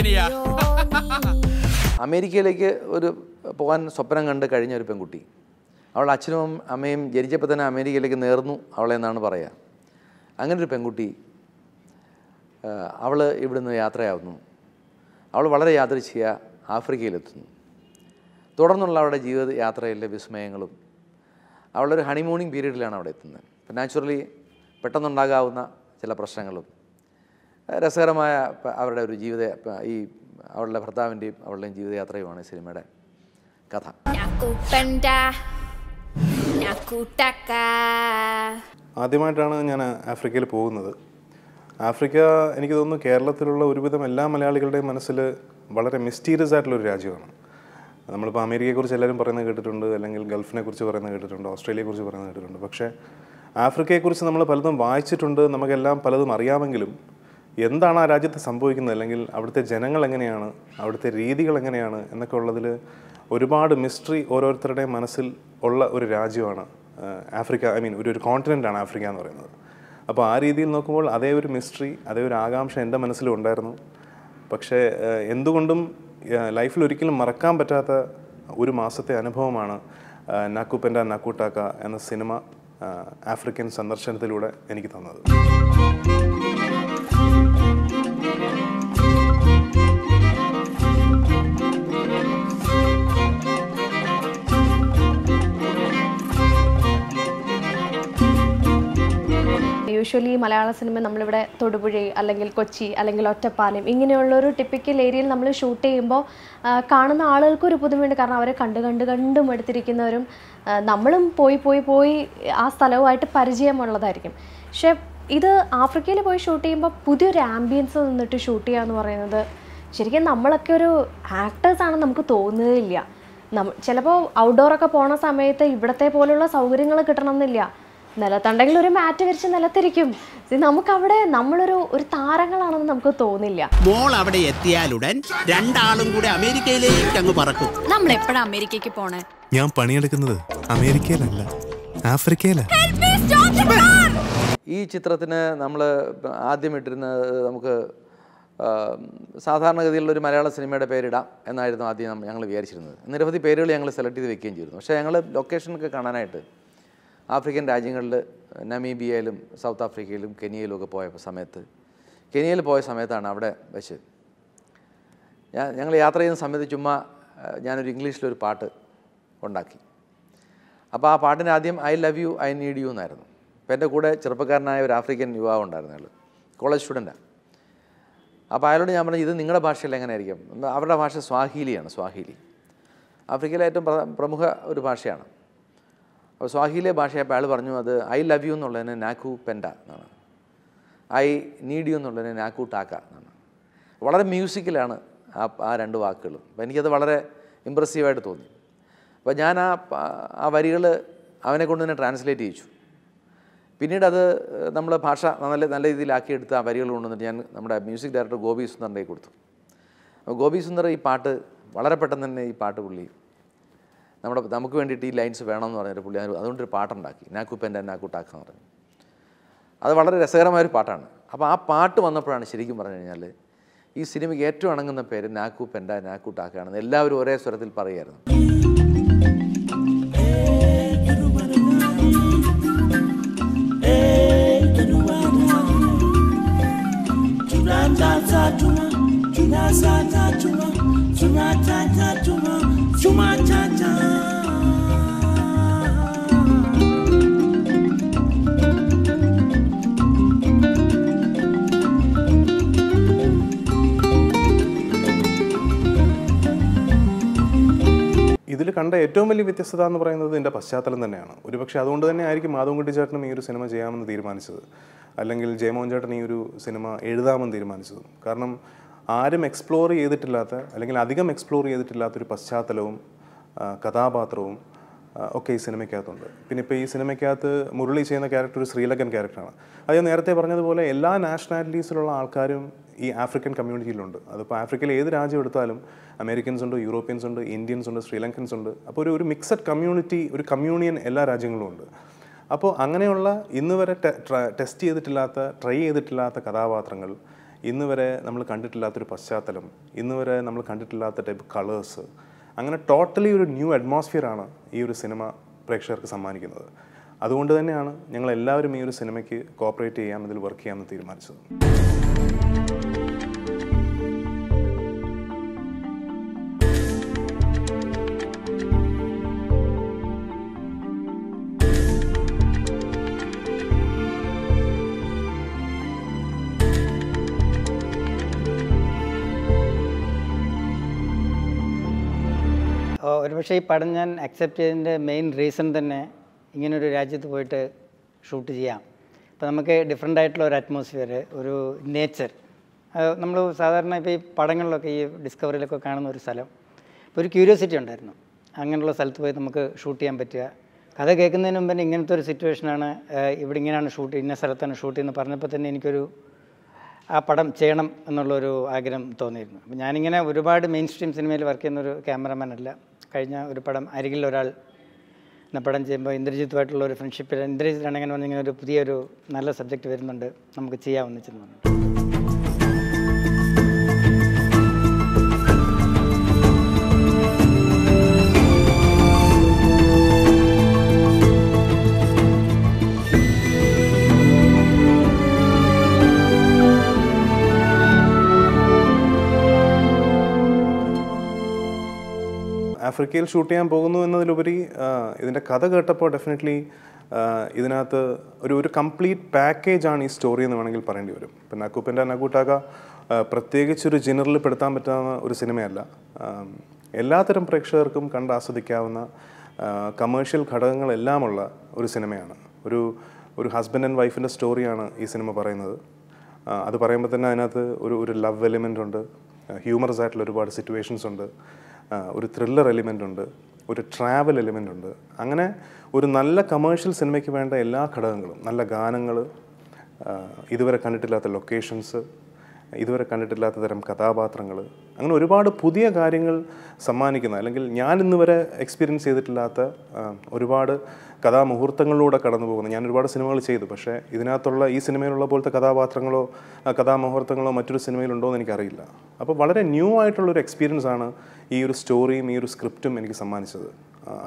എങ്ങനെയാ? അമേരിക്കയിലേക്ക് ഒരു പോകാൻ സ്വപ്നം കണ്ട് കഴിഞ്ഞ ഒരു പെൺകുട്ടി, അവളുടെ അച്ഛനും അമ്മയും ജനിച്ചപ്പോൾ തന്നെ അമേരിക്കയിലേക്ക് നേർന്നു അവളെ എന്നാണ് പറയുക. അങ്ങനൊരു പെൺകുട്ടി അവൾ ഇവിടുന്ന് യാത്രയാവുന്നു. അവൾ വളരെ യാദൃച്ഛിക ആഫ്രിക്കയിലെത്തുന്നു. തുടർന്നുള്ള അവളുടെ ജീവിത യാത്രയിലെ വിസ്മയങ്ങളും, അവളൊരു ഹണിമൂണിങ് പീരീഡിലാണ് അവിടെ എത്തുന്നത്. അപ്പം നാച്ചുറലി പെട്ടെന്നുണ്ടാകാവുന്ന ചില പ്രശ്നങ്ങളും രസകരമായ അവരുടെ ഒരു ഈ അവളുടെ ഭർത്താവിൻ്റെയും അവളുടെയും ജീവിതയാത്രയുമാണ് സിനിമയുടെ കഥ. ആദ്യമായിട്ടാണ് ഞാൻ ആഫ്രിക്കയിൽ പോകുന്നത്. ആഫ്രിക്ക എനിക്ക് തോന്നുന്നു കേരളത്തിലുള്ള ഒരുവിധം എല്ലാ മലയാളികളുടെയും മനസ്സിൽ വളരെ മിസ്റ്റീരിയസ് ആയിട്ടുള്ളൊരു രാജ്യമാണ്. നമ്മളിപ്പോൾ അമേരിക്കയെക്കുറിച്ച് എല്ലാവരും പറയുന്നത് കേട്ടിട്ടുണ്ട്, അല്ലെങ്കിൽ ഗൾഫിനെ കുറിച്ച് പറയുന്നത് കേട്ടിട്ടുണ്ട്, ഓസ്ട്രേലിയയെക്കുറിച്ച് പറയുന്നത് കേട്ടിട്ടുണ്ട്. പക്ഷേ ആഫ്രിക്കയെക്കുറിച്ച് നമ്മൾ പലതും വായിച്ചിട്ടുണ്ട്, നമുക്കെല്ലാം പലതും അറിയാമെങ്കിലും എന്താണ് ആ രാജ്യത്ത് സംഭവിക്കുന്നത്, അല്ലെങ്കിൽ അവിടുത്തെ ജനങ്ങൾ എങ്ങനെയാണ്, അവിടുത്തെ രീതികൾ എങ്ങനെയാണ് എന്നൊക്കെ ഉള്ളതിൽ ഒരുപാട് മിസ്റ്ററി ഓരോരുത്തരുടെയും മനസ്സിൽ ഉള്ള ഒരു രാജ്യമാണ് ആഫ്രിക്ക. ഒരു കോണ്ടിനെൻ്റാണ് ആഫ്രിക്ക എന്ന് പറയുന്നത്. അപ്പോൾ ആ രീതിയിൽ നോക്കുമ്പോൾ അതേ ഒരു മിസ്റ്ററി, അതേ ഒരു ആകാംക്ഷ എൻ്റെ മനസ്സിലും ഉണ്ടായിരുന്നു. പക്ഷേ എന്തുകൊണ്ടും ലൈഫിൽ ഒരിക്കലും മറക്കാൻ പറ്റാത്ത ഒരു മാസത്തെ അനുഭവമാണ് നാക്കുപെൻഡ നാക്കുട്ടാക്ക എന്ന സിനിമ ആഫ്രിക്കൻ സന്ദർശനത്തിലൂടെ എനിക്ക് തന്നത്. യൂഷ്വലി മലയാള സിനിമ നമ്മളിവിടെ തൊടുപുഴ അല്ലെങ്കിൽ കൊച്ചി അല്ലെങ്കിൽ ഒറ്റപ്പാലം ഇങ്ങനെയുള്ളൊരു ടിപ്പിക്കൽ ഏരിയയിൽ നമ്മൾ ഷൂട്ട് ചെയ്യുമ്പോൾ കാണുന്ന ആളുകൾക്കൊരു പുതുമയുണ്ട്. കാരണം അവരെ കണ്ടും എടുത്തിരിക്കുന്നവരും നമ്മളും പോയി ആ സ്ഥലവുമായിട്ട് പരിചയമുള്ളതായിരിക്കും. പക്ഷെ ഇത് ആഫ്രിക്കയിൽ പോയി ഷൂട്ട് ചെയ്യുമ്പോൾ പുതിയൊരു ആംബിയൻസ് നിന്നിട്ട് ഷൂട്ട് ചെയ്യുക എന്ന് പറയുന്നത് ശരിക്കും നമ്മളൊക്കെ ഒരു ആക്ടേഴ്സാണെന്ന് നമുക്ക് തോന്നുകയില്ല. ചിലപ്പോൾ ഔട്ട്ഡോറൊക്കെ പോണ സമയത്ത് ഇവിടത്തെ പോലുള്ള സൗകര്യങ്ങൾ കിട്ടണമെന്നില്ല. നിലത്തുണ്ടെങ്കിൽ ഒരു മാറ്റ് വിരിച്ച് നിലത്തിരിക്കും. നമുക്കവിടെ നമ്മളൊരു താരങ്ങളാണെന്ന് നമുക്ക് തോന്നില്ല. മോൾ അവിടെ എത്തിയാലുടൻ രണ്ടാളും കൂടെ അമേരിക്കയിലേക്ക് അങ്ങ് പറക്കും. നമ്മൾ എപ്പോഴാ അമേരിക്കയ്ക്ക് പോണേ? ഞാൻ പണിയെടുക്കുന്നത് അമേരിക്കയിലല്ല, ആഫ്രിക്കയിലാണ്. ഈ ചിത്രത്തിന് നമ്മൾ ആദ്യം ഇട്ടിരുന്നത് നമുക്ക് സാധാരണഗതിയിലുള്ള ഒരു മലയാള സിനിമയുടെ പേരിടാം എന്നായിരുന്നു ആദ്യം ഞങ്ങൾ വിചാരിച്ചിരുന്നത്. നിരവധി പേരുകൾ ഞങ്ങൾ സെലക്ട് ചെയ്ത് വെക്കുകയും ചെയ്തിരുന്നു. പക്ഷേ ഞങ്ങൾ ലൊക്കേഷനൊക്കെ കാണാനായിട്ട് ആഫ്രിക്കൻ രാജ്യങ്ങളിൽ നമീബിയയിലും സൗത്ത് ആഫ്രിക്കയിലും കെനിയയിലും ഒക്കെ കെനിയയിൽ പോയ സമയത്താണ് അവിടെ വെച്ച് ഞങ്ങൾ യാത്ര ചെയ്യുന്ന സമയത്ത് ചുമ്മാ ഞാനൊരു ഇംഗ്ലീഷിലൊരു പാട്ട് ഉണ്ടാക്കി. അപ്പോൾ ആ പാട്ടിന് ആദ്യം I love you I need you എന്നായിരുന്നു. അപ്പോൾ എൻ്റെ കൂടെ ചെറുപ്പക്കാരനായ ഒരു ആഫ്രിക്കൻ യുവാവ് ഉണ്ടായിരുന്നു, അയാൾ കോളേജ് സ്റ്റുഡൻറ്റാണ്. അപ്പോൾ അയാളോട് ഞാൻ പറഞ്ഞു, ഇത് നിങ്ങളുടെ ഭാഷയിൽ എങ്ങനെയായിരിക്കും? അവരുടെ ഭാഷ സ്വാഹിലിയാണ്. ആഫ്രിക്കയിലെ ഏറ്റവും പ്രമുഖ ഒരു ഭാഷയാണ്. അപ്പോൾ സ്വാഹിലിയെ ഭാഷയപ്പോൾ അയാൾ പറഞ്ഞു, അത് ഐ ലവ് യു എന്നുള്ളതിന് നാക്കു പെൻഡ എന്നാണ്, ഐ നീഡ് യു എന്നുള്ളതിന് നാക്കു ടാക്ക എന്നാണ്. വളരെ മ്യൂസിക്കലാണ് ആ രണ്ട് വാക്കുകളും. അപ്പോൾ എനിക്കത് വളരെ ഇമ്പ്രസീവായിട്ട് തോന്നി. അപ്പോൾ ഞാൻ ആ വരികൾ അവനെ കൊണ്ട് തന്നെ ട്രാൻസ്ലേറ്റ് ചെയ്യിച്ചു. പിന്നീട് അത് നമ്മൾ ഭാഷ നല്ല രീതിയിലാക്കിയെടുത്ത് ആ വരികൾ കൊണ്ടുവന്നിട്ട് ഞാൻ നമ്മുടെ മ്യൂസിക് ഡയറക്ടർ ഗോപി സുന്ദറിൻ്റെ കൊടുത്തു. അപ്പോൾ ഗോപി സുന്ദർ ഈ പാട്ട് വളരെ പെട്ടെന്ന് തന്നെ ഈ പാട്ട് പുള്ളി നമുക്ക് വേണ്ടിയിട്ട് ഈ ലൈൻസ് വേണമെന്ന് പറഞ്ഞൊരു പുള്ളി അതുകൊണ്ടൊരു പാട്ടുണ്ടാക്കി, നാക്കുപെൻഡ നാക്കുട്ടാക്ക എന്ന് പറഞ്ഞു. അത് വളരെ രസകരമായൊരു പാട്ടാണ്. അപ്പോൾ ആ പാട്ട് വന്നപ്പോഴാണ് ശരിക്കും പറഞ്ഞു കഴിഞ്ഞാൽ ഈ സിനിമയ്ക്ക് ഏറ്റവും ഇണങ്ങുന്ന പേര് നാക്കുപെൻഡ നാക്കുട്ടാക്കയാണെന്ന് എല്ലാവരും ഒരേ സ്വരത്തിൽ പറയുമായിരുന്നു. ഇതിൽ കണ്ട ഏറ്റവും വലിയ വ്യത്യസ്തത എന്ന് പറയുന്നത് ഇതിൻ്റെ പശ്ചാത്തലം തന്നെയാണ്. ഒരുപക്ഷെ അതുകൊണ്ട് തന്നെ ആയിരിക്കും മാധവൻകുട്ടി ചേട്ടനും ഈ ഒരു സിനിമ ചെയ്യാമെന്ന് തീരുമാനിച്ചത്, അല്ലെങ്കിൽ ജയമോഹൻ ചേട്ടൻ ഈ ഒരു സിനിമ എഴുതാമെന്ന് തീരുമാനിച്ചതും. കാരണം ആരും എക്സ്പ്ലോർ ചെയ്തിട്ടില്ലാത്ത, അല്ലെങ്കിൽ അധികം എക്സ്പ്ലോർ ചെയ്തിട്ടില്ലാത്തൊരു പശ്ചാത്തലവും കഥാപാത്രവും ഒക്കെ ഈ സിനിമയ്ക്കകത്തുണ്ട്. പിന്നെ ഇപ്പോൾ ഈ സിനിമയ്ക്കകത്ത് മുരളി ചെയ്യുന്ന ക്യാരക്ടർ ഒരു ശ്രീലങ്കൻ ക്യാരക്ടറാണ്. അത് ഞാൻ നേരത്തെ പറഞ്ഞതുപോലെ എല്ലാ നാഷണാലിറ്റീസിലുള്ള ആൾക്കാരും ഈ ആഫ്രിക്കൻ കമ്മ്യൂണിറ്റിയിലുണ്ട്. അതിപ്പോൾ ആഫ്രിക്കയിൽ ഏത് രാജ്യം എടുത്താലും അമേരിക്കൻസ് ഉണ്ട്, യൂറോപ്യൻസ് ഉണ്ട്, ഇന്ത്യൻസ് ഉണ്ട്, ശ്രീലങ്കൻസ് ഉണ്ട്. അപ്പോൾ ഒരു മിക്സഡ് കമ്മ്യൂണിറ്റി, ഒരു കമ്മ്യൂണിയൻ എല്ലാ രാജ്യങ്ങളും ഉണ്ട്. അപ്പോൾ അങ്ങനെയുള്ള ഇന്ന് വരെ ടെസ്റ്റ് ചെയ്തിട്ടില്ലാത്ത, ട്രൈ ചെയ്തിട്ടില്ലാത്ത കഥാപാത്രങ്ങൾ ഇന്ന് വരെ നമ്മൾ കണ്ടിട്ടില്ലാത്തൊരു പശ്ചാത്തലം, ഇന്ന് വരെ നമ്മൾ കണ്ടിട്ടില്ലാത്ത ടൈപ്പ് കളേഴ്സ്, അങ്ങനെ ടോട്ടലി ഒരു ന്യൂ അറ്റ്മോസ്ഫിയറാണ് ഈ ഒരു സിനിമ പ്രേക്ഷകർക്ക് സമ്മാനിക്കുന്നത്. അതുകൊണ്ട് തന്നെയാണ് ഞങ്ങളെല്ലാവരും ഈ ഒരു സിനിമയ്ക്ക് കോപ്പറേറ്റ് ചെയ്യാം, ഇതിൽ വർക്ക് ചെയ്യാമെന്ന് തീരുമാനിച്ചത്. ഒരുപക്ഷെ ഈ പടം ഞാൻ അക്സെപ്റ്റ് ചെയ്തതിൻ്റെ മെയിൻ റീസൺ തന്നെ ഇങ്ങനൊരു രാജ്യത്ത് പോയിട്ട് ഷൂട്ട് ചെയ്യാം. അപ്പോൾ നമുക്ക് ഡിഫറെൻ്റ് ആയിട്ടുള്ള ഒരു അറ്റ്മോസ്ഫിയർ, ഒരു നേച്ചർ, നമ്മൾ സാധാരണ ഇപ്പോൾ ഈ പടങ്ങളിലൊക്കെ ഈ ഡിസ്കവറിയിലൊക്കെ കാണുന്ന ഒരു സ്ഥലം, ഇപ്പോൾ ഒരു ക്യൂരിയോസിറ്റി ഉണ്ടായിരുന്നു. അങ്ങനെയുള്ള സ്ഥലത്ത് പോയി നമുക്ക് ഷൂട്ട് ചെയ്യാൻ പറ്റുക. കഥ കേൾക്കുന്നതിന് മുമ്പ് തന്നെ ഇങ്ങനത്തെ ഒരു സിറ്റുവേഷനാണ്, ഇവിടെ ഇങ്ങനെയാണ് ഷൂട്ട്, ഇന്ന സ്ഥലത്താണ് ഷൂട്ട് ചെയ്യുന്നത് പറഞ്ഞപ്പോൾ തന്നെ എനിക്കൊരു ആ പടം ചെയ്യണം എന്നുള്ളൊരു ആഗ്രഹം തോന്നിയിരുന്നു. അപ്പോൾ ഞാനിങ്ങനെ ഒരുപാട് മെയിൻ സ്ട്രീം സിനിമയിൽ വർക്ക് ചെയ്യുന്നൊരു ക്യാമറമാൻ അല്ല. കഴിഞ്ഞ ഒരു പടം അരികിൽ ഒരാൾ എന്ന പടം ചെയ്യുമ്പോൾ ഇന്ദ്രജിത്തുമായിട്ടുള്ള ഒരു ഫ്രണ്ട്ഷിപ്പിൽ ഇന്ദ്രജിത്താണ് അങ്ങനെ വന്നിങ്ങനെ ഒരു പുതിയൊരു നല്ല സബ്ജക്റ്റ് വരുന്നുണ്ട്, നമുക്ക് ചെയ്യാമെന്ന് ചെന്ന് പറഞ്ഞു. ആഫ്രിക്കയിൽ ഷൂട്ട് ചെയ്യാൻ പോകുന്നു എന്നതിലുപരി ഇതിൻ്റെ കഥ കേട്ടപ്പോൾ ഡെഫിനറ്റ്ലി ഇതിനകത്ത് ഒരു കംപ്ലീറ്റ് പാക്കേജാണ് ഈ സ്റ്റോറി എന്ന് വേണമെങ്കിൽ പറയേണ്ടി വരും. ഇപ്പം നക്കുപ്പൻ്റെ നഗൂട്ടാക പ്രത്യേകിച്ചൊരു ജനറിൽ പെടുത്താൻ പറ്റാവുന്ന ഒരു സിനിമയല്ല. എല്ലാത്തരം പ്രേക്ഷകർക്കും കണ്ട് ആസ്വദിക്കാവുന്ന കമേഴ്ഷ്യൽ ഘടകങ്ങളെല്ലാമുള്ള ഒരു സിനിമയാണ്. ഒരു ഹസ്ബൻഡ് ആൻഡ് വൈഫിൻ്റെ സ്റ്റോറിയാണ് ഈ സിനിമ പറയുന്നത്. അത് പറയുമ്പോൾ തന്നെ അതിനകത്ത് ഒരു ലവ് എലിമെൻ്റ് ഉണ്ട്, ഹ്യൂമറസ് ആയിട്ടുള്ള ഒരുപാട് സിറ്റുവേഷൻസ് ഉണ്ട്, ഒരു ത്രില്ലർ എലിമെൻ്റ് ഉണ്ട്, ഒരു ട്രാവൽ എലിമെൻ്റ് ഉണ്ട്. അങ്ങനെ ഒരു നല്ല കമേഴ്ഷ്യൽ സിനിമയ്ക്ക് വേണ്ട എല്ലാ ഘടകങ്ങളും, നല്ല ഗാനങ്ങൾ, ഇതുവരെ കണ്ടിട്ടില്ലാത്ത ലൊക്കേഷൻസ്, ഇതുവരെ കണ്ടിട്ടില്ലാത്ത തരം കഥാപാത്രങ്ങൾ, അങ്ങനെ ഒരുപാട് പുതിയ കാര്യങ്ങൾ സമ്മാനിക്കുന്ന, അല്ലെങ്കിൽ ഞാൻ ഇന്ന് വരെ എക്സ്പീരിയൻസ് ചെയ്തിട്ടില്ലാത്ത ഒരുപാട് കഥാമുഹൂർത്തങ്ങളിലൂടെ കടന്നു പോകുന്നു. ഞാൻ ഒരുപാട് സിനിമകൾ ചെയ്തു, പക്ഷേ ഇതിനകത്തുള്ള ഈ സിനിമയിലുള്ള പോലത്തെ കഥാപാത്രങ്ങളോ കഥാമുഹൂർത്തങ്ങളോ മറ്റൊരു സിനിമയിലുണ്ടോ എന്ന് എനിക്കറിയില്ല. അപ്പോൾ വളരെ ന്യൂ ആയിട്ടുള്ളൊരു എക്സ്പീരിയൻസ് ആണ് ഈ ഒരു സ്റ്റോറിയും ഈ ഒരു സ്ക്രിപ്റ്റും എനിക്ക് സമ്മാനിച്ചത്.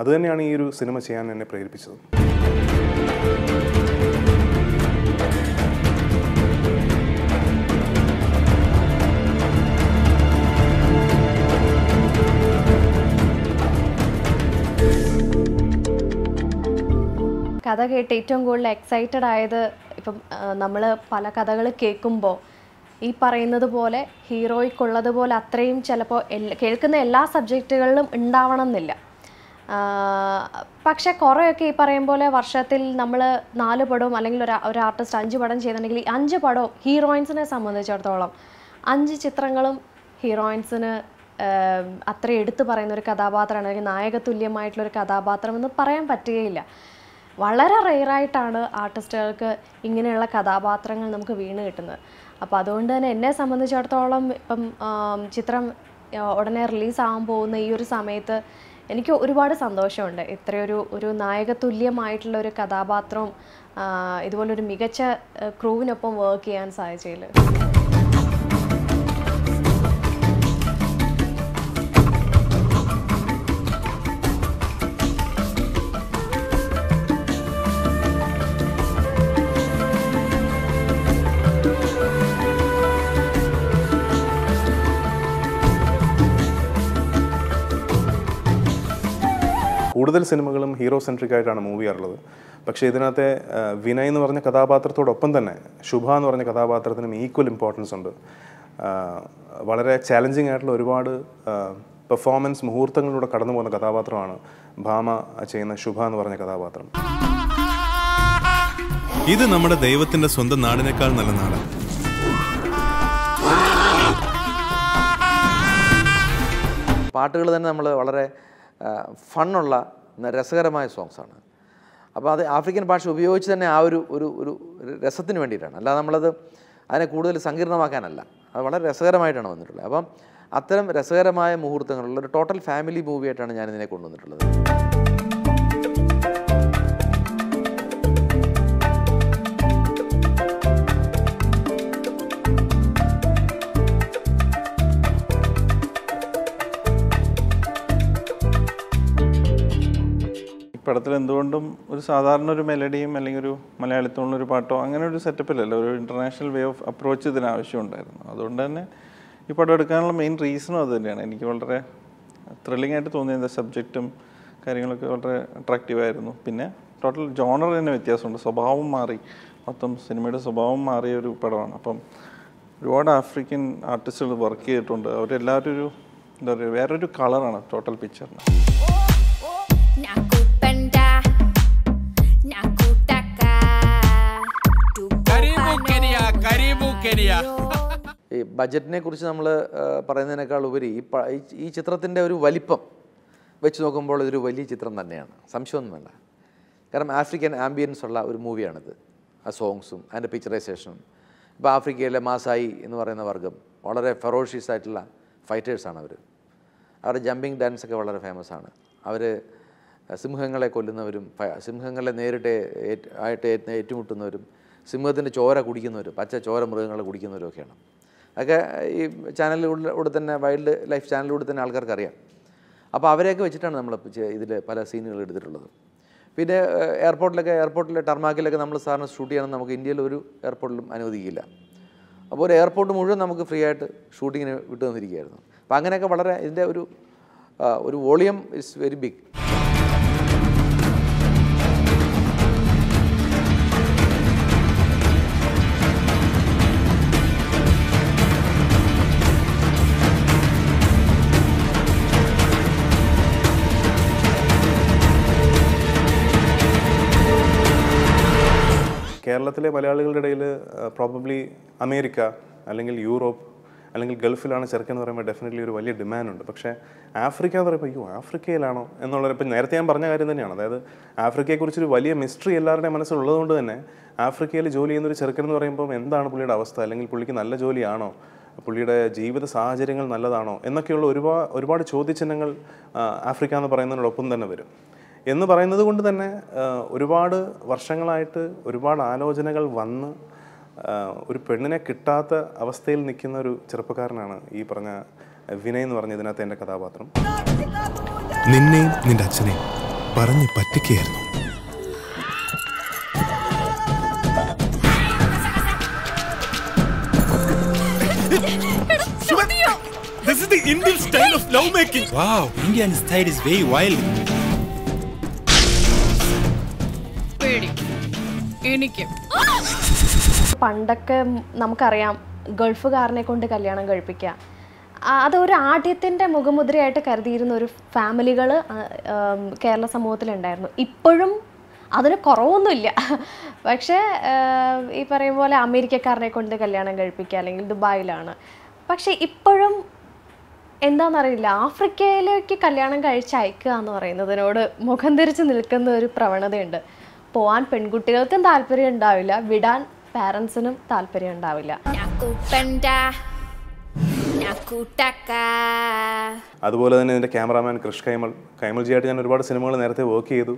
അതുതന്നെയാണ് ഈ ഒരു സിനിമ ചെയ്യാൻ എന്നെ പ്രേരിപ്പിച്ചത്. കഥ കേട്ട് ഏറ്റവും കൂടുതൽ എക്സൈറ്റഡ് ആയത്, ഇപ്പം നമ്മൾ പല കഥകൾ കേൾക്കുമ്പോൾ ഈ പറയുന്നത് പോലെ ഹീറോയ്ക്കുള്ളതുപോലെ അത്രയും ചിലപ്പോൾ കേൾക്കുന്ന എല്ലാ സബ്ജക്റ്റുകളിലും ഉണ്ടാവണം എന്നില്ല. പക്ഷെ കുറേയൊക്കെ ഈ പറയും പോലെ വർഷത്തിൽ നമ്മൾ 4 പടവും അല്ലെങ്കിൽ ഒരു ആർട്ടിസ്റ്റ് 5 പടം ചെയ്യുന്നുണ്ടെങ്കിൽ ഈ 5 പടവും ഹീറോയിൻസിനെ സംബന്ധിച്ചിടത്തോളം 5 ചിത്രങ്ങളും ഹീറോയിൻസിന് അത്ര എടുത്തു പറയുന്ന ഒരു കഥാപാത്രമാണ്, അല്ലെങ്കിൽ നായകതുല്യമായിട്ടുള്ളൊരു കഥാപാത്രം എന്ന് പറയാൻ പറ്റുകയില്ല. വളരെ റെയറായിട്ടാണ് ആർട്ടിസ്റ്റുകൾക്ക് ഇങ്ങനെയുള്ള കഥാപാത്രങ്ങൾ നമുക്ക് വീണ് കിട്ടുന്നത്. അപ്പോൾ അതുകൊണ്ട് തന്നെ എന്നെ സംബന്ധിച്ചിടത്തോളം ഇപ്പം ചിത്രം ഉടനെ റിലീസാകാൻ പോകുന്ന ഈ ഒരു സമയത്ത് എനിക്ക് ഒരുപാട് സന്തോഷമുണ്ട്. ഇത്രയൊരു നായകതുല്യമായിട്ടുള്ള ഒരു കഥാപാത്രവും ഇതുപോലൊരു മികച്ച ക്രൂവിനൊപ്പം വർക്ക് ചെയ്യാൻ സാധിച്ചതിൽ. കൂടുതൽ സിനിമകളും ഹീറോ സെൻട്രിക് ആയിട്ടാണ് മൂവ് ചെയ്യാറുള്ളത്. പക്ഷേ ഇതിനകത്തെ വിനയ് എന്ന് പറഞ്ഞ കഥാപാത്രത്തോടൊപ്പം തന്നെ ശുഭ എന്ന് പറഞ്ഞ കഥാപാത്രത്തിനും ഈക്വൽ ഇമ്പോർട്ടൻസ് ഉണ്ട്. വളരെ ചാലഞ്ചിങ് ആയിട്ടുള്ള ഒരുപാട് പെർഫോമൻസ് മുഹൂർത്തങ്ങളിലൂടെ കടന്നു പോകുന്ന കഥാപാത്രമാണ് ഭാമ ചെയ്യുന്ന ശുഭ എന്ന് പറഞ്ഞ കഥാപാത്രം. ഇത് നമ്മുടെ ദൈവത്തിന്റെ സ്വന്തം നാടിനേക്കാൾ നല്ല നാടാണ്. പാട്ടുകൾ തന്നെ നമ്മൾ വളരെ ഫണ്ണുള്ള രസകരമായ സോങ്സാണ്. അപ്പോൾ അത് ആഫ്രിക്കൻ ഭാഷ ഉപയോഗിച്ച് തന്നെ ആ ഒരു രസത്തിന് വേണ്ടിയിട്ടാണ്, അല്ലാതെ നമ്മളത് അതിനെ കൂടുതൽ സങ്കീർണമാക്കാനല്ല. അത് വളരെ രസകരമായിട്ടാണ് വന്നിട്ടുള്ളത്. അപ്പം അത്തരം രസകരമായ മുഹൂർത്തങ്ങളുള്ള ഒരു ടോട്ടൽ ഫാമിലി മൂവിയായിട്ടാണ് ഞാനിതിനെ കൊണ്ടുവന്നിട്ടുള്ളത്. പടത്തിൽ എന്തുകൊണ്ടും ഒരു സാധാരണ ഒരു മെലഡിയും അല്ലെങ്കിൽ ഒരു മലയാളത്തിലുള്ള ഒരു പാട്ടോ അങ്ങനെ ഒരു സെറ്റപ്പിലല്ല, ഒരു ഇൻ്റർനാഷണൽ വേ ഓഫ് അപ്രോച്ച് ഇതിന് ആവശ്യമുണ്ടായിരുന്നു. അതുകൊണ്ട് തന്നെ ഈ പടം എടുക്കാനുള്ള മെയിൻ റീസണും അത് തന്നെയാണ്. എനിക്ക് വളരെ ത്രില്ലിംഗ് ആയിട്ട് തോന്നിയത് സബ്ജക്റ്റും കാര്യങ്ങളൊക്കെ വളരെ അട്രാക്റ്റീവായിരുന്നു. പിന്നെ ടോട്ടൽ ജോണർ തന്നെ വ്യത്യാസമുണ്ട്, സ്വഭാവം മാറി, മൊത്തം സിനിമയുടെ സ്വഭാവം മാറിയ ഒരു പടമാണ്. അപ്പം ഒരുപാട് ആഫ്രിക്കൻ ആർട്ടിസ്റ്റുകൾ വർക്ക് ചെയ്തിട്ടുണ്ട്. അവരെല്ലാവരും ഒരു എന്താ പറയുക വേറൊരു കളറാണ് ടോട്ടൽ പിക്ചറിന്. ഈ ബജറ്റിനെ കുറിച്ച് നമ്മൾ പറയുന്നതിനേക്കാൾ ഉപരി ഈ ചിത്രത്തിൻ്റെ ഒരു വലിപ്പം വെച്ച് നോക്കുമ്പോൾ ഇതൊരു വലിയ ചിത്രം തന്നെയാണ്, സംശയമൊന്നും വേണ്ട. കാരണം ആഫ്രിക്കൻ ആംബിയൻസ് ഉള്ള ഒരു മൂവിയാണിത്. ആ സോങ്സും അതിൻ്റെ പിക്ചറൈസേഷനും. ഇപ്പോൾ ആഫ്രിക്കയിലെ മാസായി എന്ന് പറയുന്ന വർഗ്ഗം വളരെ ഫെറോഷ്യസ് ആയിട്ടുള്ള ഫൈറ്റേഴ്സാണ് അവർ. അവരുടെ ജമ്പിങ് ഡാൻസൊക്കെ വളരെ ഫേമസ് ആണ്. അവർ സിംഹങ്ങളെ കൊല്ലുന്നവരും സിംഹങ്ങളെ നേരിട്ട് ഏറ്റുമുട്ടുന്നവരും സിംഹത്തിൻ്റെ ചോര കുടിക്കുന്നവരും പച്ച ചോര മൃഗങ്ങളെ കുടിക്കുന്നവരും ഒക്കെയാണ്. അതൊക്കെ ഈ ചാനലിലൂടെ തന്നെ വൈൽഡ് ലൈഫ് ചാനലിലൂടെ തന്നെ ആൾക്കാർക്ക് അറിയാം. അപ്പോൾ അവരെയൊക്കെ വെച്ചിട്ടാണ് നമ്മൾ ഇതിൽ പല സീനുകൾ എടുത്തിട്ടുള്ളത്. പിന്നെ എയർപോർട്ടിലെ ടർമാക്കിലൊക്കെ നമ്മൾ സാറിന് ഷൂട്ട് ചെയ്യണമെന്ന് നമുക്ക് ഇന്ത്യയിൽ ഒരു എയർപോർട്ടിലും അനുവദിക്കില്ല. അപ്പോൾ ഒരു എയർപോർട്ട് മുഴുവൻ നമുക്ക് ഫ്രീ ആയിട്ട് ഷൂട്ടിങ്ങിന് വിട്ടു തന്നിരിക്കുകയായിരുന്നു. അപ്പോൾ അങ്ങനെയൊക്കെ വളരെ ഇതിൻ്റെ ഒരു വോളിയം ഇസ് വെരി ബിഗ്. കേരളത്തിലെ മലയാളികളുടെ ഇടയിൽ പ്രോബബ്ലി അമേരിക്ക അല്ലെങ്കിൽ യൂറോപ്പ് അല്ലെങ്കിൽ ഗൾഫിലാണ് ചെറുക്കൻ എന്ന് പറയുമ്പോൾ ഡെഫിനറ്റ്ലി ഒരു വലിയ ഡിമാൻഡുണ്ട്. പക്ഷേ ആഫ്രിക്ക എന്ന് പറയുമ്പോൾ അയ്യോ ആഫ്രിക്കയിലാണോ എന്നുള്ളത് ഇപ്പം നേരത്തെ ഞാൻ പറഞ്ഞ കാര്യം തന്നെയാണ്. അതായത് ആഫ്രിക്കയെക്കുറിച്ചൊരു വലിയ മിസ്റ്ററി എല്ലാവരുടെയും മനസ്സിലുള്ളതുകൊണ്ട് തന്നെ ആഫ്രിക്കയിൽ ജോലി ചെയ്യുന്നൊരു ചെറുക്കൻ എന്ന് പറയുമ്പോൾ എന്താണ് പുള്ളിയുടെ അവസ്ഥ, അല്ലെങ്കിൽ പുള്ളിക്ക് നല്ല ജോലിയാണോ, പുള്ളിയുടെ ജീവിത സാഹചര്യങ്ങൾ നല്ലതാണോ എന്നൊക്കെയുള്ള ഒരുപാട് ചോദ്യചിഹ്നങ്ങൾ ആഫ്രിക്ക എന്ന് പറയുന്നതിനോടൊപ്പം തന്നെ വരും. എന്ന് പറയുന്നത് കൊണ്ട് തന്നെ ഒരുപാട് വർഷങ്ങളായിട്ട് ഒരുപാട് ആലോചനകൾ വന്ന് ഒരു പെണ്ണിനെ കിട്ടാത്ത അവസ്ഥയിൽ നിൽക്കുന്ന ഒരു ചെറുപ്പക്കാരനാണ് ഈ പറഞ്ഞ വിനയ് എന്ന് പറഞ്ഞ ഇതിനകത്ത് എൻ്റെ കഥാപാത്രം. നിന്നെയും നിന്റെ അച്ഛനെയും പറഞ്ഞു പറ്റിക്കുകയായിരുന്നു. This is the Indian style of love making. Wow, Indian style is very wild. പണ്ടൊക്കെ നമുക്കറിയാം ഗൾഫുകാരനെ കൊണ്ട് കല്യാണം കഴിപ്പിക്കുക, അതൊരു ആദ്യത്തിൻ്റെ മുഖമുദ്രയായിട്ട് കരുതിയിരുന്ന ഒരു ഫാമിലികൾ കേരള സമൂഹത്തിലുണ്ടായിരുന്നു. ഇപ്പോഴും അതിന് കുറവൊന്നുമില്ല. പക്ഷേ ഈ പറയും പോലെ അമേരിക്കക്കാരനെ കൊണ്ട് കല്യാണം കഴിപ്പിക്കുക അല്ലെങ്കിൽ ദുബായിലാണ്. പക്ഷേ ഇപ്പോഴും എന്താണെന്നറിയില്ല, ആഫ്രിക്കയിലേക്ക് കല്യാണം കഴിച്ചയക്കുക എന്ന് പറയുന്നതിനോട് മുഖം തിരിച്ച് നിൽക്കുന്ന ഒരു പ്രവണതയുണ്ട്. പോവാൻ പെൺകുട്ടികൾക്കും താല്പര്യം ഉണ്ടാവില്ല, വിടാൻ പാരൻസിനും താല്പര്യം ഉണ്ടാവില്ല. അതുപോലെ തന്നെ എൻ്റെ ക്യാമറാമാൻ കൃഷ് കൈമൾജിയായിട്ട് ഞാൻ ഒരുപാട് സിനിമകൾ നേരത്തെ വർക്ക് ചെയ്തു.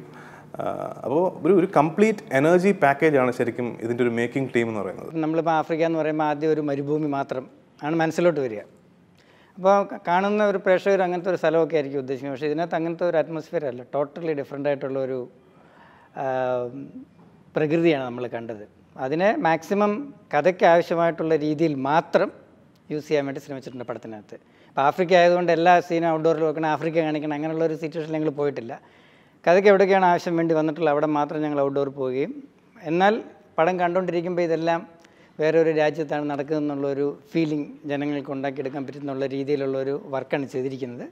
അപ്പോൾ ഒരു കംപ്ലീറ്റ് എനർജി പാക്കേജാണ് ശരിക്കും ഇതിൻ്റെ ഒരു മേക്കിംഗ് ടീം എന്ന് പറയുന്നത്. നമ്മളിപ്പോൾ ആഫ്രിക്ക എന്ന് പറയുമ്പോൾ ആദ്യം ഒരു മരുഭൂമി മാത്രം ആണ് മനസ്സിലോട്ട് വരിക. അപ്പോൾ കാണുന്ന ഒരു പ്രേക്ഷകർ അങ്ങനത്തെ ഒരു സ്ഥലമൊക്കെ ആയിരിക്കും ഉദ്ദേശിക്കുന്നത്. പക്ഷേ ഇതിനകത്ത് അങ്ങനത്തെ ഒരു അറ്റ്മോസ്ഫിയർ അല്ല, ടോട്ടലി ഡിഫറെൻ്റ് ആയിട്ടുള്ള ഒരു പ്രകൃതിയാണ് നമ്മൾ കണ്ടത്. അതിനെ മാക്സിമം കഥയ്ക്ക് ആവശ്യമായിട്ടുള്ള രീതിയിൽ മാത്രം യൂസ് ചെയ്യാൻ വേണ്ടി ശ്രമിച്ചിട്ടുണ്ട് പടത്തിനകത്ത്. ഇപ്പോൾ ആഫ്രിക്ക ആയതുകൊണ്ട് എല്ലാ സീനും ഔട്ട്ഡോറിൽ വെക്കണം, ആഫ്രിക്ക കാണിക്കണം, അങ്ങനെയുള്ള ഒരു സിറ്റുവേഷനിൽ ഞങ്ങൾ പോയിട്ടില്ല. കഥയ്ക്ക് എവിടെയൊക്കെയാണ് ആവശ്യം വേണ്ടി വന്നിട്ടുള്ളത് അവിടെ മാത്രം ഞങ്ങൾ ഔട്ട്ഡോർ പോവുകയും, എന്നാൽ പടം കണ്ടുകൊണ്ടിരിക്കുമ്പോൾ ഇതെല്ലാം വേറൊരു രാജ്യത്താണ് നടക്കുന്നതെന്നുള്ളൊരു ഫീലിംഗ് ജനങ്ങൾക്ക് ഉണ്ടാക്കിയെടുക്കാൻ പറ്റുന്നുള്ള രീതിയിലുള്ളൊരു വർക്കാണ് ചെയ്തിരിക്കുന്നത്.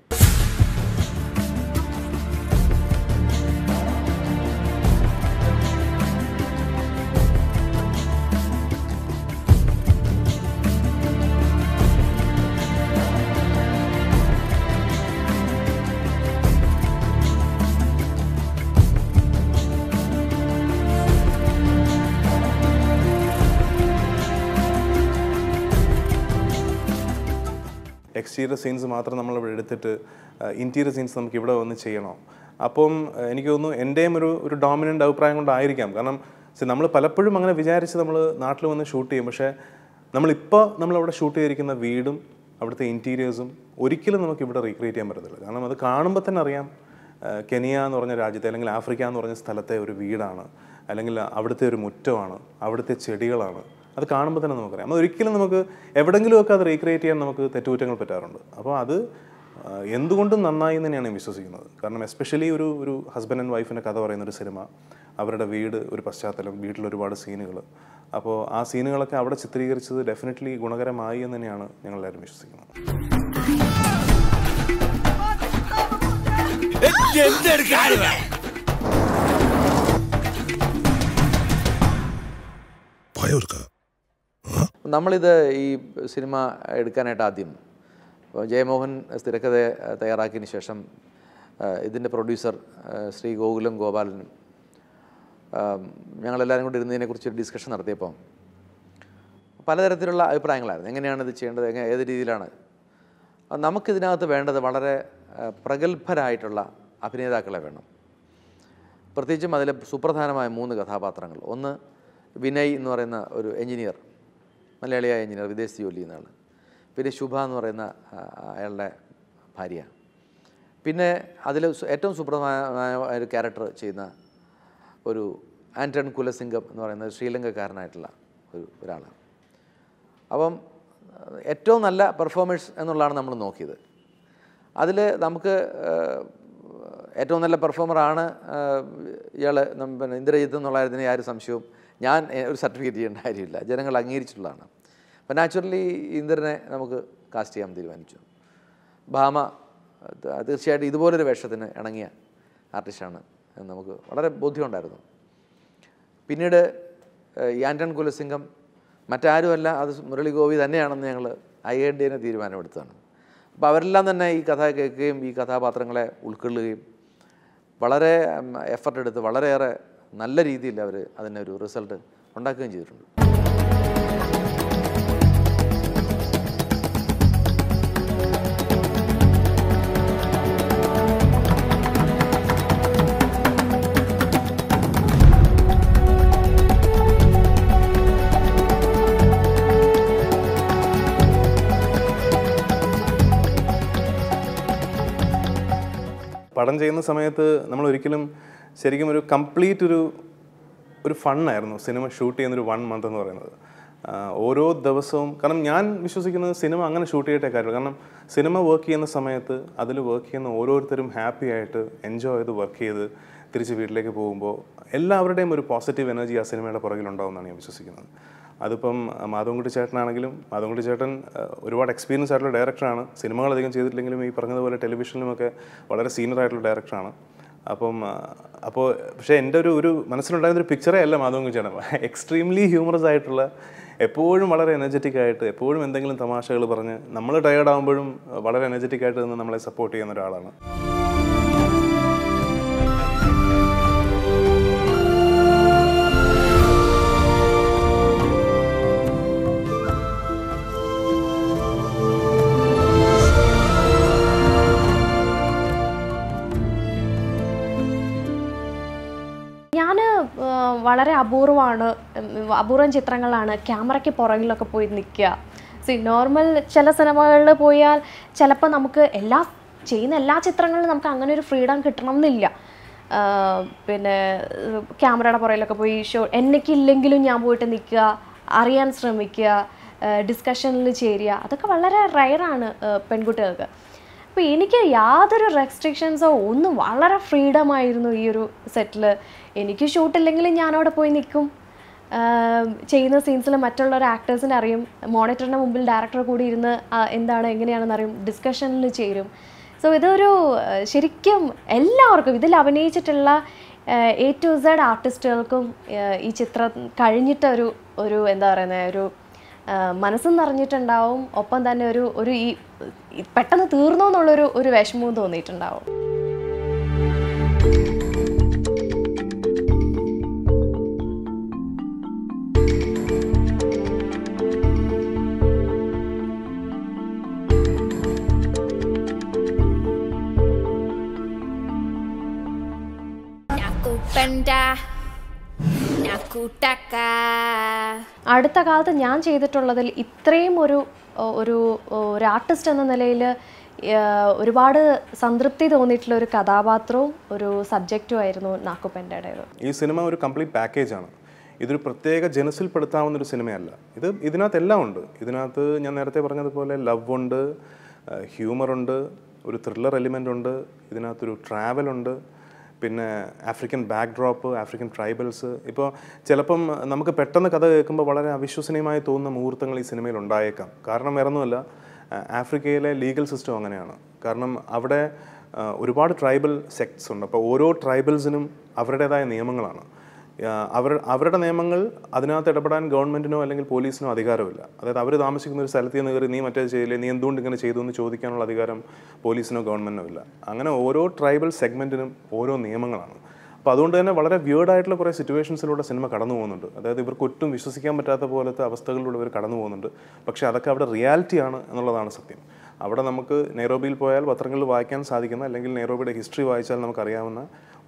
എക്സ്റ്റീരിയർ സീൻസ് മാത്രം നമ്മളിവിടെ എടുത്തിട്ട് ഇൻറ്റീരിയർ സീൻസ് നമുക്ക് ഇവിടെ വന്ന് ചെയ്യണോ? അപ്പം എനിക്ക് തോന്നുന്നു എൻ്റെയും ഒരു ഡോമിനൻ്റ് അഭിപ്രായം കൊണ്ടായിരിക്കാം. കാരണം നമ്മൾ പലപ്പോഴും അങ്ങനെ വിചാരിച്ച് നമ്മൾ നാട്ടിൽ വന്ന് ഷൂട്ട് ചെയ്യും. പക്ഷേ നമ്മളവിടെ ഷൂട്ട് ചെയ്തിരിക്കുന്ന വീടും അവിടുത്തെ ഇൻറ്റീരിയേഴ്സും ഒരിക്കലും നമുക്ക് ഇവിടെ റീക്രിയേറ്റ് ചെയ്യാൻ പറ്റത്തില്ല. കാരണം അത് കാണുമ്പോൾ തന്നെ അറിയാം കെനിയ എന്ന് പറഞ്ഞ രാജ്യത്തെ അല്ലെങ്കിൽ ആഫ്രിക്ക എന്ന് പറഞ്ഞ സ്ഥലത്തെ ഒരു വീടാണ്, അല്ലെങ്കിൽ അവിടുത്തെ ഒരു മുറ്റമാണ്, അവിടുത്തെ ചെടികളാണ്. അത് കാണുമ്പോൾ തന്നെ നമുക്കറിയാം. അത് ഒരിക്കലും നമുക്ക് എവിടെയെങ്കിലുമൊക്കെ അത് റീക്രിയേറ്റ് ചെയ്യാൻ നമുക്ക് തെറ്റുകുറ്റങ്ങൾ പറ്റാറുണ്ട്. അപ്പോൾ അത് എന്തുകൊണ്ടും നന്നായി എന്ന് തന്നെയാണ് ഞാൻ വിശ്വസിക്കുന്നത്. കാരണം എസ്പെഷ്യലി ഒരു ഹസ്ബൻഡ് ആൻഡ് വൈഫിൻ്റെ കഥ പറയുന്നൊരു സിനിമ, അവരുടെ വീട്, ഒരു പശ്ചാത്തലം, വീട്ടിൽ ഒരുപാട് സീനുകൾ. അപ്പോൾ ആ സീനുകളൊക്കെ അവിടെ ചിത്രീകരിച്ചത് ഡെഫിനറ്റ്ലി ഗുണകരമായി എന്ന് തന്നെയാണ് ഞങ്ങളെല്ലാവരും വിശ്വസിക്കുന്നത്. നമ്മളിത് ഈ സിനിമ എടുക്കാനായിട്ട് ആദ്യം ജയമോഹൻ തിരക്കഥ തയ്യാറാക്കിയതിന് ശേഷം ഇതിൻ്റെ പ്രൊഡ്യൂസർ ശ്രീ ഗോകുലം ഗോപാലനും ഞങ്ങളെല്ലാവരും കൂടി ഇരുന്നതിനെക്കുറിച്ച് ഒരു ഡിസ്കഷൻ നടത്തിയപ്പോൾ പലതരത്തിലുള്ള അഭിപ്രായങ്ങളായിരുന്നു. എങ്ങനെയാണ് ഇത് ചെയ്യേണ്ടത്, ഏത് രീതിയിലാണ്. നമുക്കിതിനകത്ത് വേണ്ടത് വളരെ പ്രഗത്ഭരായിട്ടുള്ള അഭിനേതാക്കളെ വേണം. പ്രത്യേകിച്ചും അതിലെ സുപ്രധാനമായ 3 കഥാപാത്രങ്ങൾ. ഒന്ന് വിനയ് എന്ന് പറയുന്ന ഒരു എഞ്ചിനീയർ, മലയാളിയായ എഞ്ചിനീയർ, വിദേശത്ത് ജോലി ചെയ്യുന്ന ആൾ. പിന്നെ ശുഭ എന്ന് പറയുന്ന അയാളുടെ ഭാര്യ. പിന്നെ അതിൽ ഏറ്റവും സുപ്രധാനമായ ഒരു ക്യാരക്ടർ ചെയ്യുന്ന ഒരു ആൻ്റൺ കുലസിംഗം എന്ന് പറയുന്ന ശ്രീലങ്കക്കാരനായിട്ടുള്ള ഒരാളാണ്. അപ്പം ഏറ്റവും നല്ല പെർഫോമൻസ് എന്നുള്ളതാണ് നമ്മൾ നോക്കിയത്. അതിൽ നമുക്ക് ഏറ്റവും നല്ല പെർഫോമറാണ് ഇയാൾ, പിന്നെ ഇന്ദ്രജിത്ത് എന്നുള്ള കാര്യത്തിന് യാതൊരു സംശയവും ഞാൻ ഒരു സർട്ടിഫിക്കറ്റ് ചെയ്യേണ്ട കാര്യമില്ല, ജനങ്ങൾ അംഗീകരിച്ചിട്ടുള്ളതാണ്. അപ്പോൾ നാച്ചുറലി ഇന്ദ്രനെ നമുക്ക് കാസ്റ്റ് ചെയ്യാൻ തീരുമാനിച്ചു. ഭാമ തീർച്ചയായിട്ടും ഇതുപോലൊരു വേഷത്തിന് ഇണങ്ങിയ ആർട്ടിസ്റ്റാണ് എന്ന് നമുക്ക് വളരെ ബോധ്യമുണ്ടായിരുന്നു. പിന്നീട് ഈ ആൻ്റൺ കുലസിംഗം മറ്റാരുമല്ല, അത് മുരളി ഗോപി തന്നെയാണെന്ന് ഞങ്ങൾ ഐഡന്റിനെ തീരുമാനമെടുത്തതാണ്. അപ്പോൾ അവരെല്ലാം തന്നെ ഈ കഥ കേൾക്കുകയും ഈ കഥാപാത്രങ്ങളെ ഉൾക്കൊള്ളുകയും വളരെ എഫർട്ട് എടുത്ത് വളരെയേറെ നല്ല രീതിയിൽ അവർ അതിനൊരു റിസൾട്ട് ഉണ്ടാക്കുകയും ചെയ്തിട്ടുണ്ട്. പടം ചെയ്യുന്ന സമയത്ത് നമ്മൾ ഒരിക്കലും ശരിക്കും ഒരു കംപ്ലീറ്റ് ഒരു ഫണ്ണായിരുന്നു സിനിമ ഷൂട്ട് ചെയ്യുന്നൊരു 1 month എന്ന് പറയുന്നത്. ഓരോ ദിവസവും, കാരണം ഞാൻ വിശ്വസിക്കുന്നത് സിനിമ അങ്ങനെ ഷൂട്ട് ചെയ്തിട്ടേ കാര്യമില്ല. കാരണം സിനിമ വർക്ക് ചെയ്യുന്ന സമയത്ത് അതിൽ വർക്ക് ചെയ്യുന്ന ഓരോരുത്തരും ഹാപ്പി ആയിട്ട് എൻജോയ് ചെയ്ത് വർക്ക് ചെയ്ത് തിരിച്ച് വീട്ടിലേക്ക് പോകുമ്പോൾ എല്ലാവരുടെയും ഒരു പോസിറ്റീവ് എനർജി ആ സിനിമയുടെ പുറകിലുണ്ടാവുമെന്നാണ് ഞാൻ വിശ്വസിക്കുന്നത്. അതിപ്പം മാധവൻകുട്ടി ചേട്ടനാണെങ്കിലും, മാധവൻകുട്ടി ചേട്ടൻ ഒരുപാട് എക്സ്പീരിയൻസ് ആയിട്ടുള്ള ഡയറക്ടറാണ്. സിനിമകളധികം ചെയ്തിട്ടില്ലെങ്കിലും ഈ പറഞ്ഞതുപോലെ ടെലിവിഷനിലുമൊക്കെ വളരെ സീനിയർ ആയിട്ടുള്ള ഡയറക്ടറാണ്. അപ്പോൾ പക്ഷേ എൻ്റെ ഒരു മനസ്സിലുണ്ടായിരുന്നൊരു പിക്ചറേ അല്ല മാധവൻകുട്ടി ചേട്ടൻ. എക്സ്ട്രീംലി ഹ്യൂമറസ് ആയിട്ടുള്ള, എപ്പോഴും വളരെ എനർജറ്റിക് ആയിട്ട്, എപ്പോഴും എന്തെങ്കിലും തമാശകൾ പറഞ്ഞ് നമ്മൾ ടയേർഡ് ആകുമ്പോഴും വളരെ എനർജറ്റിക് ആയിട്ട് നിന്ന് നമ്മളെ സപ്പോർട്ട് ചെയ്യുന്ന ഒരാളാണ്. വളരെ അപൂർവം ചിത്രങ്ങളാണ് ക്യാമറയ്ക്ക് പുറകിലൊക്കെ പോയി നിൽക്കുക. നോർമൽ ചില സിനിമകളിൽ പോയാൽ ചിലപ്പോൾ നമുക്ക് ചെയ്യുന്ന എല്ലാ ചിത്രങ്ങളിലും നമുക്ക് അങ്ങനെ ഒരു ഫ്രീഡം കിട്ടണം എന്നില്ല. പിന്നെ ക്യാമറയുടെ പുറകിലൊക്കെ പോയി എനിക്കില്ലെങ്കിലും ഞാൻ പോയിട്ട് നിൽക്കുക, അറിയാൻ ശ്രമിക്കുക, ഡിസ്കഷനിൽ ചേരുക, അതൊക്കെ വളരെ റയറാണ് പെൺകുട്ടികൾക്ക്. അപ്പോൾ എനിക്ക് യാതൊരു റെസ്ട്രിക്ഷൻസോ ഒന്നും, വളരെ ഫ്രീഡമായിരുന്നു ഈ ഒരു സെറ്റിൽ. എനിക്ക് ഷൂട്ടില്ലെങ്കിലും ഞാനവിടെ പോയി നിൽക്കും. ചെയ്യുന്ന സീൻസിൽ മറ്റുള്ള ആക്ടേഴ്സിനെ അറിയും, മോണിറ്ററിൻ്റെ മുമ്പിൽ ഡയറക്ടർ കൂടി ഇരുന്ന് എന്താണ് എങ്ങനെയാണെന്ന് അറിയും, ഡിസ്കഷനിൽ ചേരും. സോ ഇതൊരു ശരിക്കും എല്ലാവർക്കും ഇതിൽ അഭിനയിച്ചിട്ടുള്ള A to Z ആർട്ടിസ്റ്റുകൾക്കും ഈ ചിത്രം കഴിഞ്ഞിട്ട് ഒരു എന്താ പറയുന്നത്, ഒരു മനസ്സും നിറഞ്ഞിട്ടുണ്ടാവും. ഒപ്പം തന്നെ ഒരു ഈ പെട്ടെന്ന് തീർന്നു എന്നുള്ളൊരു വിഷമവും തോന്നിയിട്ടുണ്ടാവും. അടുത്ത കാലത്ത് ഞാൻ ചെയ്തിട്ടുള്ളതിൽ ഇത്രയും ഒരു ആർട്ടിസ്റ്റ് എന്ന നിലയിൽ ഒരുപാട് സംതൃപ്തി തോന്നിയിട്ടുള്ള ഒരു കഥാപാത്രവും ഒരു സബ്ജക്റ്റും ആയിരുന്നു നാക്കുപ്പൻ്റെടേത്. ഈ സിനിമ ഒരു കംപ്ലീറ്റ് പാക്കേജാണ്. ഇതൊരു പ്രത്യേക ജനസിൽപ്പെടുത്താവുന്നൊരു സിനിമയല്ല. ഇതിനകത്ത് എല്ലാം ഉണ്ട്. ഇതിനകത്ത് ഞാൻ നേരത്തെ പറഞ്ഞതുപോലെ ലവ് ഉണ്ട്, ഹ്യൂമറുണ്ട്, ഒരു ത്രില്ലർ എലിമെൻ്റ് ഉണ്ട്, ഇതിനകത്തൊരു ട്രാവലുണ്ട്, പിന്നെ ആഫ്രിക്കൻ ബാക്ക്ഡ്രോപ്പ്, ആഫ്രിക്കൻ ട്രൈബൽസ്. ഇപ്പോൾ ചിലപ്പം നമുക്ക് പെട്ടെന്ന് കഥ കേൾക്കുമ്പോൾ വളരെ അവിശ്വസനീയമായി തോന്നുന്ന മുഹൂർത്തങ്ങൾ ഈ സിനിമയിൽ ഉണ്ടായേക്കാം. കാരണം വേറൊന്നുമല്ല, ആഫ്രിക്കയിലെ ലീഗൽ സിസ്റ്റം അങ്ങനെയാണ്. കാരണം അവിടെ ഒരുപാട് ട്രൈബൽ സെക്ട്സ് ഉണ്ട്. അപ്പോൾ ഓരോ ട്രൈബൽസിനും അവരുടേതായ നിയമങ്ങളാണ്. അവരുടെ നിയമങ്ങൾ അതിനകത്ത് ഇടപെടാൻ ഗവൺമെൻറ്റിനോ അല്ലെങ്കിൽ പോലീസിനോ അധികാരമില്ല. അതായത് അവർ താമസിക്കുന്ന ഒരു സ്ഥലത്ത് നിന്ന് കയറി നീ മറ്റേ ചെയ്യില്ലേ, നീ എന്തുകൊണ്ട് ഇങ്ങനെ ചെയ്തു എന്ന് ചോദിക്കാനുള്ള അധികാരം പോലീസിനോ ഗവൺമെൻറ്റിനോ ഇല്ല. അങ്ങനെ ഓരോ ട്രൈബൽ സെഗ്മെൻറ്റിനും ഓരോ നിയമങ്ങളാണ്. അപ്പോൾ അതുകൊണ്ട് തന്നെ വളരെ വിയേർഡായിട്ടുള്ള കുറേ സിറ്റുവേഷൻസിലൂടെ സിനിമ കടന്നു പോകുന്നുണ്ട്. അതായത് ഇവർക്ക് ഒട്ടും വിശ്വസിക്കാൻ പറ്റാത്ത പോലത്തെ അവസ്ഥകളിലൂടെ ഇവർ കടന്നു പോകുന്നുണ്ട്. പക്ഷേ അതൊക്കെ അവിടെ റിയാലിറ്റിയാണ് എന്നുള്ളതാണ് സത്യം. അവിടെ നമുക്ക് നെയ്റോബിയിൽ പോയാൽ പത്രങ്ങളിൽ വായിക്കാൻ സാധിക്കുന്ന, അല്ലെങ്കിൽ നെയ്റോബിയുടെ ഹിസ്റ്ററി വായിച്ചാൽ നമുക്കറിയാവുന്ന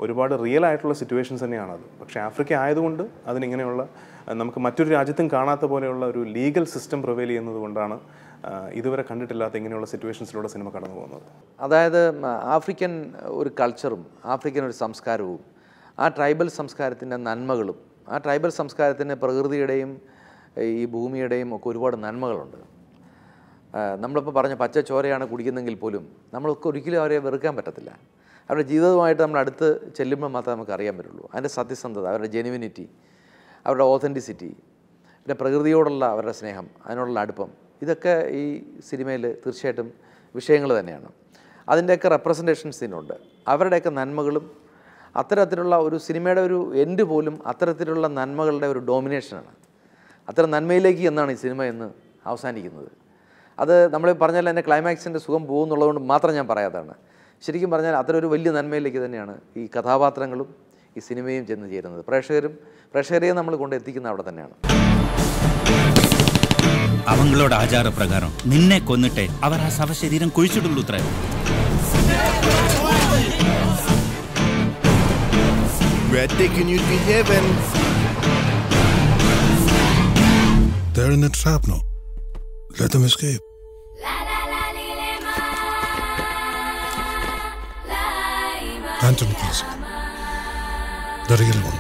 ഒരുപാട് റിയൽ ആയിട്ടുള്ള സിറ്റുവേഷൻസ് തന്നെയാണത്. പക്ഷേ ആഫ്രിക്ക ആയതുകൊണ്ട് അതിനിങ്ങനെയുള്ള നമുക്ക് മറ്റൊരു രാജ്യത്തും കാണാത്ത പോലെയുള്ള ഒരു ലീഗൽ സിസ്റ്റം പ്രിവെയിൽ ചെയ്യുന്നത് കൊണ്ടാണ് ഇതുവരെ കണ്ടിട്ടില്ലാത്ത ഇങ്ങനെയുള്ള സിറ്റുവേഷൻസിലൂടെ സിനിമ കടന്നു പോകുന്നത്. അതായത് ആഫ്രിക്കൻ ഒരു കൾച്ചറും ആഫ്രിക്കൻ ഒരു സംസ്കാരവും ആ ട്രൈബൽ സംസ്കാരത്തിൻ്റെ നന്മകളും, ആ ട്രൈബൽ സംസ്കാരത്തിന് പ്രകൃതിയുടെയും ഈ ഭൂമിയുടെയും ഒക്കെ ഒരുപാട് നന്മകളുണ്ട്. നമ്മളിപ്പോൾ പറഞ്ഞ പച്ച ചോരയാണ് കുടിക്കുന്നെങ്കിൽ പോലും നമ്മൾക്ക് ഒരിക്കലും അവരെ വെറുക്കാൻ പറ്റത്തില്ല. അവരുടെ ജീവിതവുമായിട്ട് നമ്മൾ അടുത്ത് ചെല്ലുമ്പോൾ മാത്രമേ നമുക്ക് അറിയാൻ പറ്റുള്ളൂ അതിൻ്റെ സത്യസന്ധത, അവരുടെ ജെനുവിനിറ്റി, അവരുടെ ഓതൻറ്റിസിറ്റി, പിന്നെ പ്രകൃതിയോടുള്ള അവരുടെ സ്നേഹം, അതിനോടുള്ള അടുപ്പം. ഇതൊക്കെ ഈ സിനിമയിൽ തീർച്ചയായിട്ടും വിഷയങ്ങൾ തന്നെയാണ്. അതിൻ്റെയൊക്കെ റെപ്രസെൻറ്റേഷൻസ് ഇതിനുണ്ട്. അവരുടെയൊക്കെ നന്മകളും അത്തരത്തിലുള്ള ഒരു സിനിമയുടെ ഒരു എൻഡ് പോലും അത്തരത്തിലുള്ള നന്മകളുടെ ഒരു ഡോമിനേഷനാണ്. അത്തരം നന്മയിലേക്ക് എന്നാണ് ഈ സിനിമ എന്ന് അവസാനിക്കുന്നത്. അത് നമ്മൾ പറഞ്ഞാൽ എൻ്റെ ക്ലൈമാക്സിൻ്റെ സുഖം പോകുന്നുള്ളതുകൊണ്ട് മാത്രം ഞാൻ പറയാത്തതാണ്. ശരിക്കും പറഞ്ഞാൽ അത്തരം ഒരു വലിയ നന്മയിലേക്ക് തന്നെയാണ് ഈ കഥാപാത്രങ്ങളും ഈ സിനിമയും ചെന്ന് ചേരുന്നത്. പ്രേക്ഷകരെയും നമ്മൾ കൊണ്ടെത്തിക്കുന്ന അവിടെ തന്നെയാണ്. അവങ്ങളോട് ആചാരപ്രകാരം നിന്നെ കൊന്നിട്ടേ അവർ ആ ശവശരീരം കുഴിച്ചിട്ടുള്ളൂ. ഇത്ര We're taking you to heaven. They're in a trap now. Let them escape. Anthony, please. The real one.